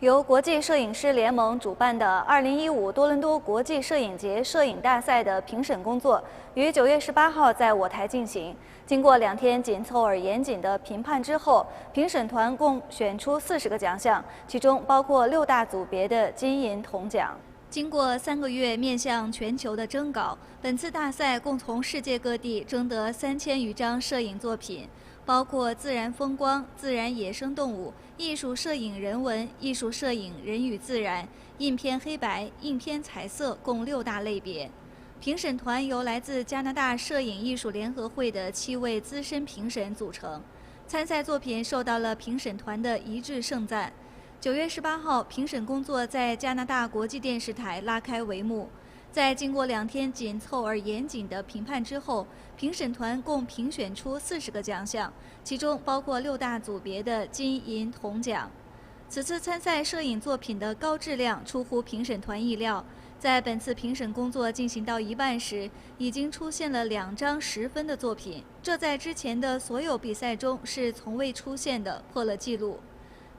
由国际摄影师联盟主办的2015多伦多国际摄影节摄影大赛的评审工作于9月18号在我台进行。经过2天紧凑而严谨的评判之后，评审团共选出40个奖项，其中包括6大组别的金银铜奖。经过3个月面向全球的征稿，本次大赛共从世界各地征得3000余张摄影作品，包括自然风光、自然野生动物、艺术摄影人文、艺术摄影人与自然、印片黑白、印片彩色共6大类别。评审团由来自加拿大摄影艺术联合会的7位资深评审组成，参赛作品受到了评审团的一致盛赞。9月18号，评审工作在加拿大国际电视台拉开帷幕。在经过2天紧凑而严谨的评判之后，评审团共评选出40个奖项，其中包括6大组别的金银铜奖。此次参赛摄影作品的高质量出乎评审团意料。在本次评审工作进行到一半时，已经出现了2张10分的作品，这在之前的所有比赛中是从未出现的，破了纪录。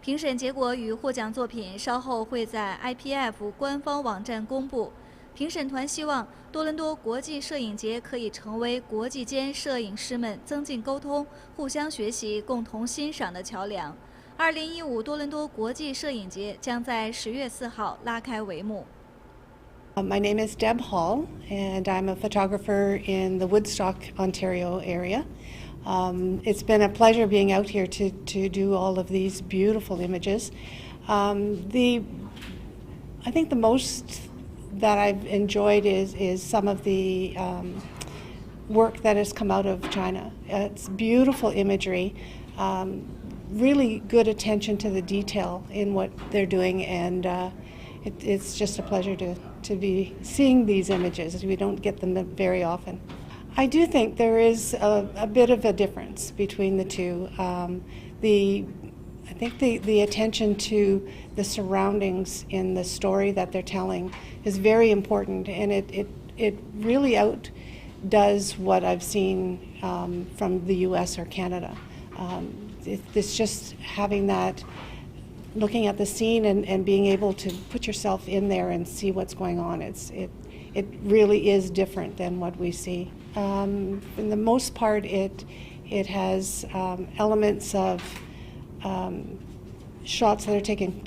评审结果与获奖作品稍后会在 IPF 官方网站公布。评审团希望多伦多国际摄影节可以成为国际间摄影师们增进沟通、互相学习、共同欣赏的桥梁。2015多伦多国际摄影节将在10月4号拉开帷幕。My name is Deb Hall, and I'm a photographer in the Woodstock, Ontario area. It's been a pleasure being out here to do all of these beautiful images. I think the most that I've enjoyed is some of the work that has come out of China. It's beautiful imagery, really good attention to the detail in what they're doing, and it's just a pleasure to be seeing these images. We don't get them very often. I do think there is a bit of a difference between the two. I think the attention to the surroundings in the story that they're telling is very important, and it really outdoes what I've seen from the U.S. or Canada. It's just having that, looking at the scene and being able to put yourself in there and see what's going on. It really is different than what we see. For the most part, it has elements of shots that are taken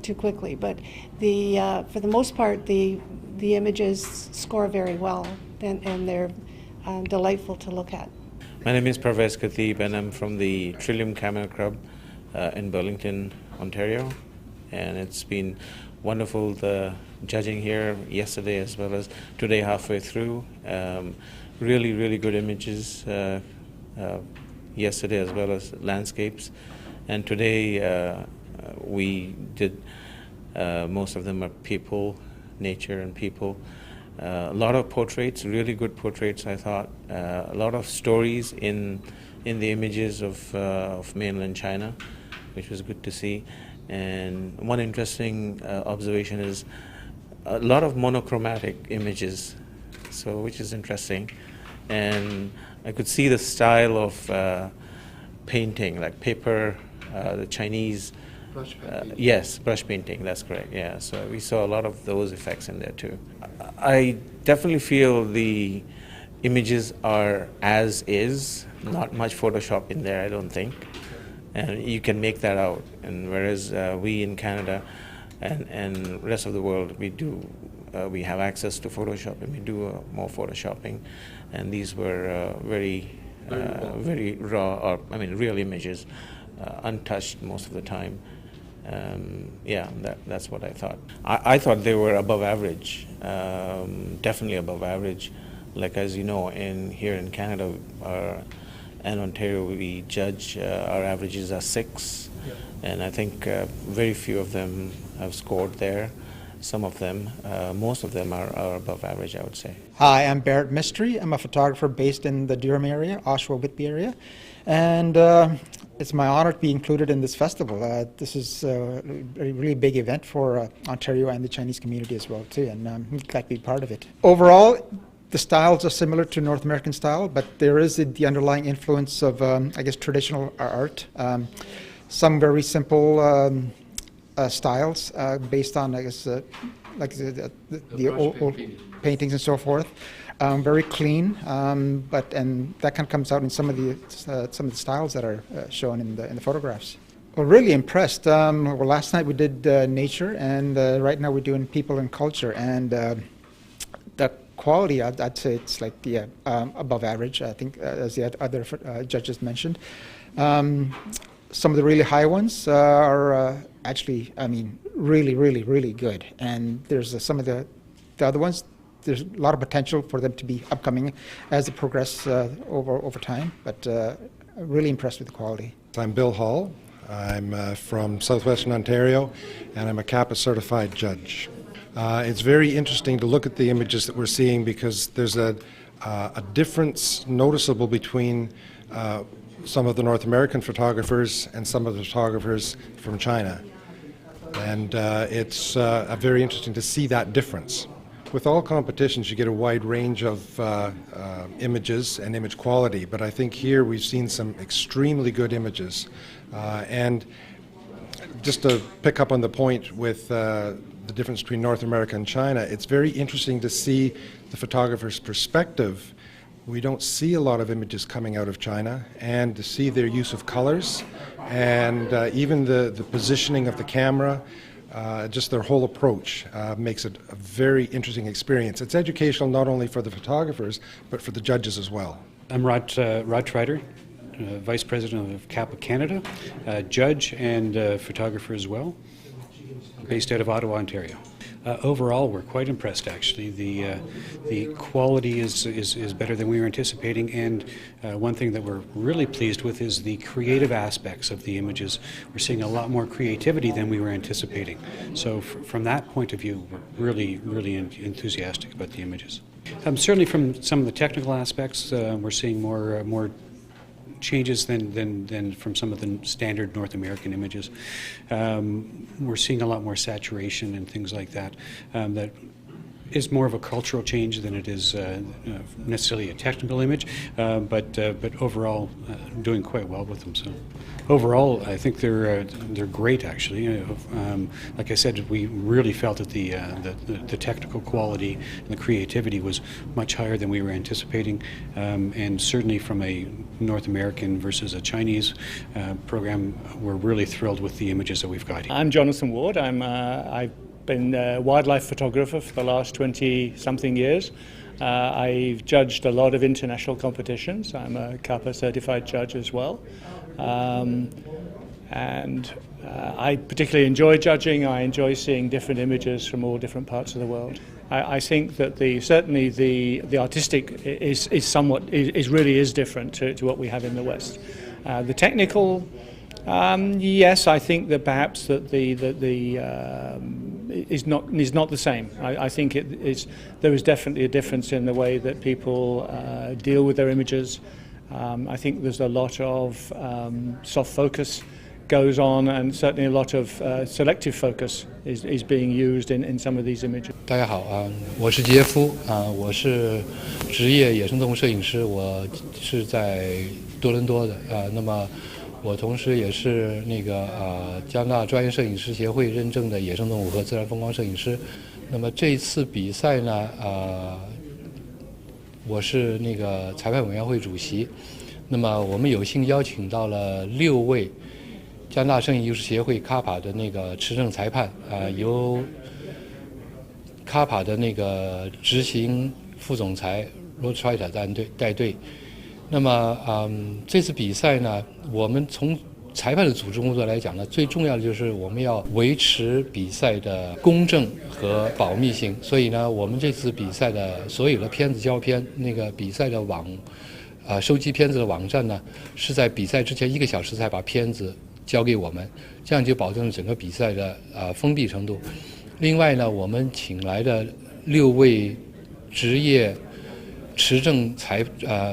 too quickly. But for the most part, the images score very well, and they're delightful to look at. My name is Parvez Khatib, and I'm from the Trillium Camera Club in Burlington, Ontario. And it's been wonderful judging here yesterday as well as today halfway through. Really, really good images yesterday as well as landscapes. And today we did, most of them are people, nature and people. A lot of portraits, really good portraits, I thought. A lot of stories in the images of mainland China, which was good to see. And one interesting observation is a lot of monochromatic images, so which is interesting. And I could see the style of painting, like paper, the Chinese. Brush painting. Yes, brush painting, that's correct, yeah. So we saw a lot of those effects in there too. I definitely feel the images are as is, not much Photoshop in there, I don't think. And you can make that out. And whereas we in Canada and rest of the world, we have access to Photoshop and we do more Photoshopping. And these were very raw, or real images, untouched most of the time. Yeah, that's what I thought. I thought they were above average, definitely above average. Like, as you know, here in Canada and Ontario, we judge our averages are 6, yeah. And I think very few of them have scored there. Some of them, most of them are above average, I would say. Hi, I'm Bharat Mistry. I'm a photographer based in the Durham area, Oshawa-Whitby area, and it's my honor to be included in this festival. This is a really big event for Ontario and the Chinese community as well too, and I'm glad to be part of it. Overall, the styles are similar to North American style, but there is the underlying influence of, I guess, traditional art. Some very simple styles based on, I guess, like the old paintings and so forth. Very clean, and that kind of comes out in some of the styles that are shown in the photographs. Well, really impressed. Well, last night we did nature, and right now we're doing people and culture, and the quality, I'd say it's like above average. I think, as the other judges mentioned, some of the really high ones are actually, I mean, really good. And there's some of the other ones. There's a lot of potential for them to be upcoming as they progress over time. But really impressed with the quality. I'm Bill Hall. I'm from southwestern Ontario, and I'm a CAPA certified judge. It's very interesting to look at the images that we're seeing because there's a difference noticeable between some of the North American photographers and some of the photographers from China. And it's very interesting to see that difference. With all competitions, you get a wide range of images and image quality, but I think here we've seen some extremely good images. And just to pick up on the point with the difference between North America and China, it's very interesting to see the photographer's perspective. We don't see a lot of images coming out of China, and to see their use of colors and even the positioning of the camera, just their whole approach makes it a very interesting experience. It's educational not only for the photographers, but for the judges as well. I'm Rod Trider, Vice President of CAPA Canada, judge and photographer as well, based out of Ottawa, Ontario. Overall, we're quite impressed. Actually, the quality is better than we were anticipating, and one thing that we're really pleased with is the creative aspects of the images. We're seeing a lot more creativity than we were anticipating. So, from that point of view, we're really enthusiastic about the images. Certainly, from some of the technical aspects, we're seeing more changes than from some of the standard North American images. We're seeing a lot more saturation and things like that. That is more of a cultural change than it is necessarily a technical image, but overall doing quite well with them. So overall, I think they're great. Actually, like I said, we really felt that the technical quality and the creativity was much higher than we were anticipating, and certainly from a North American versus a Chinese program, we're really thrilled with the images that we've got here. I'm Jonathan Ward. I've been a wildlife photographer for the last 20-something years. I've judged a lot of international competitions. I'm a CAPA certified judge as well. I particularly enjoy judging. I enjoy seeing different images from all different parts of the world. I think that certainly the artistic is really different to what we have in the West. The technical, yes, I think that perhaps that is not the same. I think there is definitely a difference in the way that people deal with their images. I think there's a lot of soft focus goes on, and certainly a lot of selective focus is being used in some of these images. 大家好啊，我是杰夫啊，我是职业野生动物摄影师，我是在多伦多的啊。那么我同时也是加拿大专业摄影师协会认证的野生动物和自然风光摄影师。那么这一次比赛呢，我是裁判委员会主席。那么我们有幸邀请到了6位加拿大摄影艺术协会 CAPA 的持证裁判由 CAPA 的执行副总裁 Trider 带队。那么这次比赛呢，我们从裁判的组织工作来讲呢，最重要的就是我们要维持比赛的公正和保密性。所以呢，我们这次比赛的所有的片子胶片，比赛的收集片子的网站呢，是在比赛之前1个小时才把片子交给我们，这样就保证了整个比赛的封闭程度。另外呢，我们请来的6位职业持证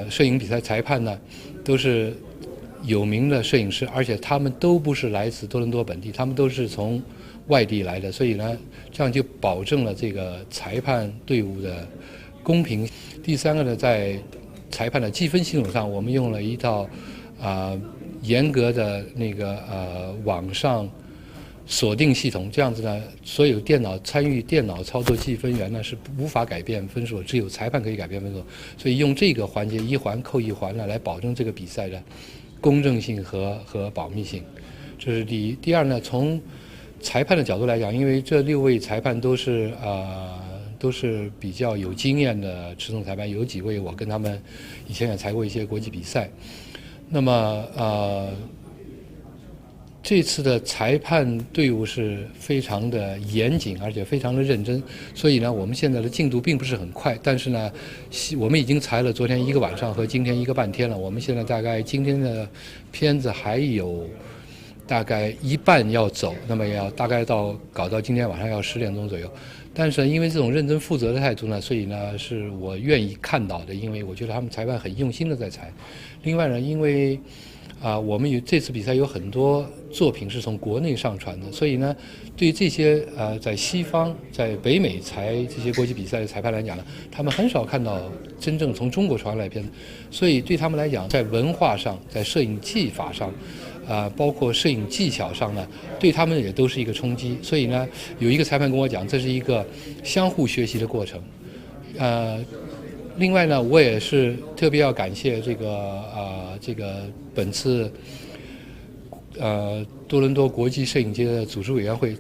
摄影比赛裁判呢，都是有名的摄影师，而且他们都不是来自多伦多本地，他们都是从外地来的，所以呢，这样就保证了这个裁判队伍的公平。第3个呢，在裁判的积分系统上，我们用了一套严格的网上锁定系统，这样子呢，所有参与电脑操作计分员呢是无法改变分数，只有裁判可以改变分数。所以用这个环节一环扣一环呢，来保证这个比赛的公正性和保密性。这是第一。第二呢，从裁判的角度来讲，因为这6位裁判都是比较有经验的持证裁判，有几位我跟他们以前也裁过一些国际比赛。那么这次的裁判队伍是非常的严谨，而且非常的认真，所以呢，我们现在的进度并不是很快，但是呢，我们已经裁了昨天1个晚上和今天1个半天了。我们现在大概今天的片子还有大概一半要走，那么要大概搞到今天晚上要10点钟左右。但是因为这种认真负责的态度呢，所以呢是我愿意看到的，因为我觉得他们裁判很用心的在裁。另外呢，因为我们这次比赛有很多作品是从国内上传的，所以呢，对于这些在西方、在北美裁这些国际比赛的裁判来讲呢，他们很少看到真正从中国传来的片子，所以对他们来讲，在文化上、在摄影技法上，包括摄影技巧上呢，对他们也都是一个冲击。所以呢，有一个裁判跟我讲，这是一个相互学习的过程。另外呢，我也是特别要感谢这个本次多伦多国际摄影节的组织委员会，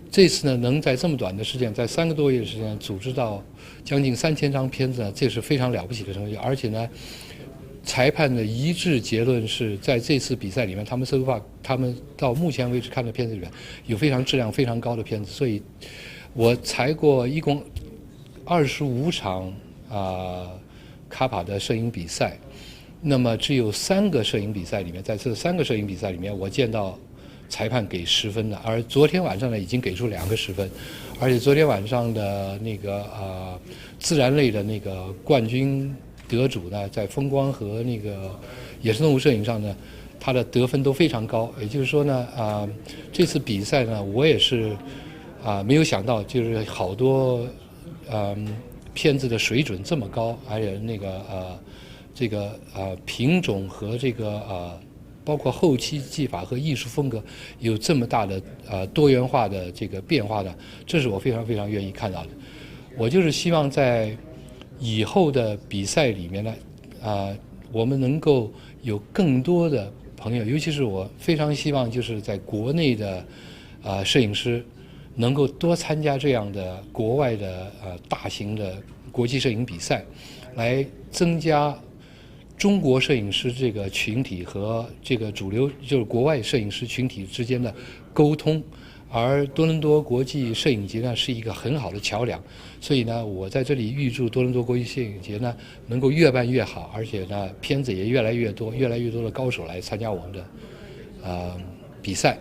这次呢能在这么短的时间，在3个多月的时间组织到将近3000张片子呢，这是非常了不起的成绩。而且呢，裁判的一致结论是在这次比赛里面，他们到目前为止看的片子里面有非常质量非常高的片子。所以我裁过一共25场CAPA 的摄影比赛，那么只有3个摄影比赛里面，在这3个摄影比赛里面，我见到裁判给10分的，而昨天晚上呢已经给出2个10分，而且昨天晚上的那个自然类的那个冠军得主呢，在风光和那个野生动物摄影上呢，他的得分都非常高。也就是说呢，这次比赛呢，我也是没有想到，就是好多片子的水准这么高，而且那个品种和这个包括后期技法和艺术风格有这么大的多元化的这个变化的，这是我非常非常愿意看到的。我就是希望在以后的比赛里面呢，我们能够有更多的朋友，尤其是我非常希望就是在国内的摄影师能够多参加这样的国外的大型的国际摄影比赛，来增加中国摄影师这个群体和这个主流就是国外摄影师群体之间的沟通。而多伦多国际摄影节呢是一个很好的桥梁，所以呢，我在这里预祝多伦多国际摄影节呢能够越办越好，而且呢片子也越来越多，越来越多的高手来参加我们的比赛。